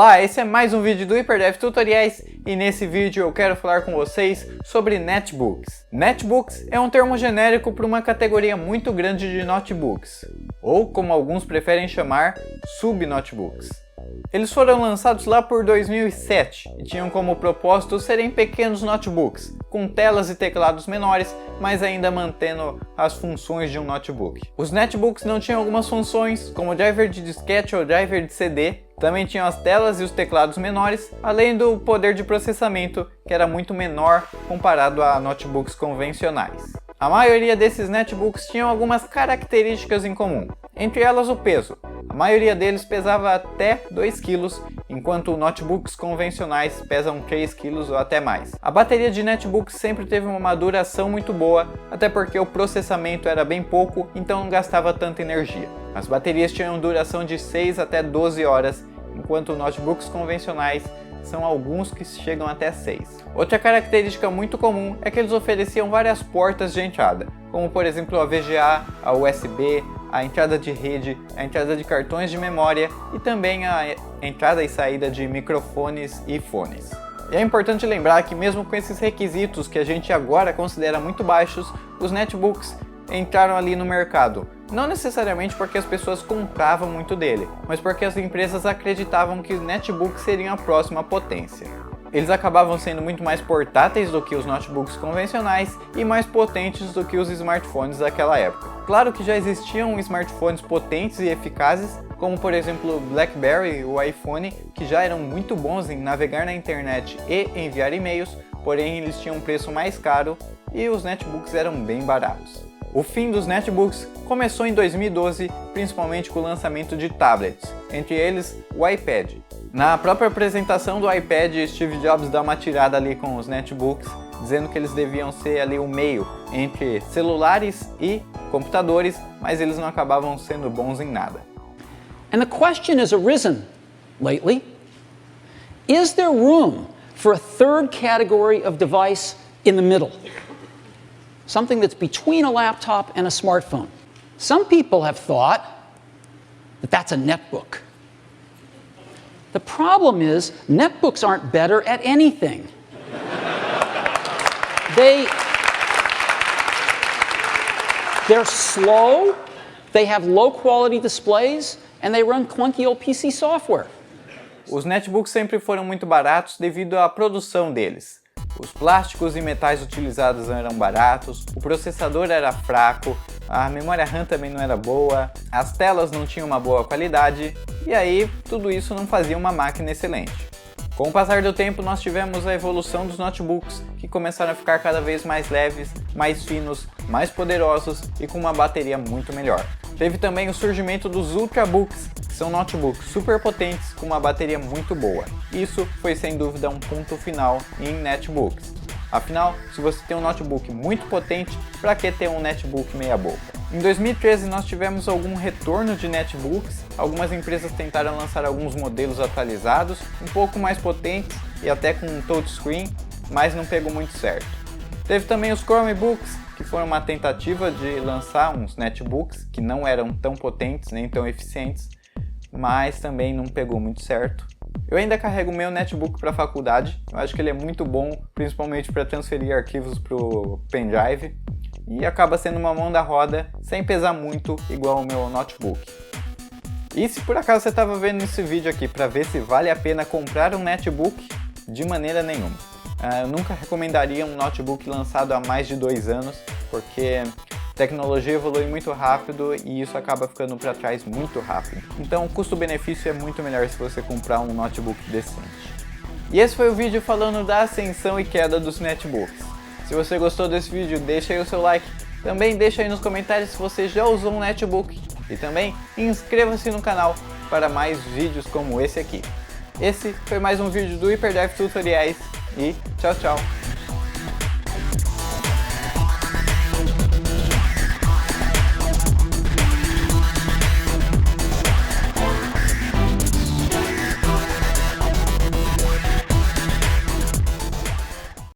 Olá, esse é mais um vídeo do HyperDev Tutoriais e nesse vídeo eu quero falar com vocês sobre netbooks. Netbooks é um termo genérico para uma categoria muito grande de notebooks, ou como alguns preferem chamar, sub-notebooks. Eles foram lançados lá por 2007 e tinham como propósito serem pequenos notebooks, com telas e teclados menores, mas ainda mantendo as funções de um notebook. Os netbooks não tinham algumas funções, como driver de disquete ou driver de CD, também tinham as telas e os teclados menores, além do poder de processamento, que era muito menor comparado a notebooks convencionais. A maioria desses netbooks tinham algumas características em comum, entre elas o peso. A maioria deles pesava até 2 kg, enquanto notebooks convencionais pesam 3 kg ou até mais. A bateria de netbooks sempre teve uma duração muito boa, até porque o processamento era bem pouco, então não gastava tanta energia. As baterias tinham duração de 6 até 12 horas, enquanto notebooks convencionais são alguns que chegam até 6. Outra característica muito comum é que eles ofereciam várias portas de entrada, como por exemplo a VGA, a USB, a entrada de rede, a entrada de cartões de memória e também a entrada e saída de microfones e fones. E é importante lembrar que mesmo com esses requisitos que a gente agora considera muito baixos, os netbooks entraram ali no mercado. Não necessariamente porque as pessoas compravam muito dele, mas porque as empresas acreditavam que os netbooks seriam a próxima potência. Eles acabavam sendo muito mais portáteis do que os notebooks convencionais e mais potentes do que os smartphones daquela época. Claro que já existiam smartphones potentes e eficazes, como por exemplo o BlackBerry e o iPhone, que já eram muito bons em navegar na internet e enviar e-mails, porém eles tinham um preço mais caro e os netbooks eram bem baratos. O fim dos netbooks começou em 2012, principalmente com o lançamento de tablets, entre eles o iPad. Na própria apresentação do iPad, Steve Jobs dá uma tirada ali com os netbooks, dizendo que eles deviam ser ali o meio entre celulares e computadores, mas eles não acabavam sendo bons em nada. And the question has arisen lately, is there room for a third category of device in the middle? Something that's between a laptop and a smartphone. Some people have thought that that's a netbook. The problem is, netbooks aren't better at anything. They're slow, they have low quality displays, and they run clunky old PC software. Os netbooks sempre foram muito baratos devido à produção deles. Os plásticos e metais utilizados eram baratos, o processador era fraco, a memória RAM também não era boa, as telas não tinham uma boa qualidade, e aí tudo isso não fazia uma máquina excelente. Com o passar do tempo nós tivemos a evolução dos notebooks, que começaram a ficar cada vez mais leves, mais finos, mais poderosos e com uma bateria muito melhor. Teve também o surgimento dos Ultrabooks, que são notebooks super potentes com uma bateria muito boa. Isso foi sem dúvida um ponto final em netbooks. Afinal, se você tem um notebook muito potente, para que ter um netbook meia boca? Em 2013 nós tivemos algum retorno de netbooks, algumas empresas tentaram lançar alguns modelos atualizados, um pouco mais potentes e até com um touchscreen, mas não pegou muito certo. Teve também os Chromebooks, que foram uma tentativa de lançar uns netbooks que não eram tão potentes nem tão eficientes, mas também não pegou muito certo. Eu ainda carrego o meu netbook para a faculdade, eu acho que ele é muito bom, principalmente para transferir arquivos para o pendrive, e acaba sendo uma mão da roda, sem pesar muito, igual o meu notebook. E se por acaso você estava vendo esse vídeo aqui para ver se vale a pena comprar um netbook, de maneira nenhuma. Eu nunca recomendaria um notebook lançado há mais de 2 anos, porque a tecnologia evolui muito rápido e isso acaba ficando para trás muito rápido. Então o custo-benefício é muito melhor se você comprar um notebook decente. E esse foi o vídeo falando da ascensão e queda dos netbooks. Se você gostou desse vídeo, deixa aí o seu like. Também deixa aí nos comentários se você já usou um netbook. E também inscreva-se no canal para mais vídeos como esse aqui. Esse foi mais um vídeo do HyperDev Tutoriais e tchau, tchau!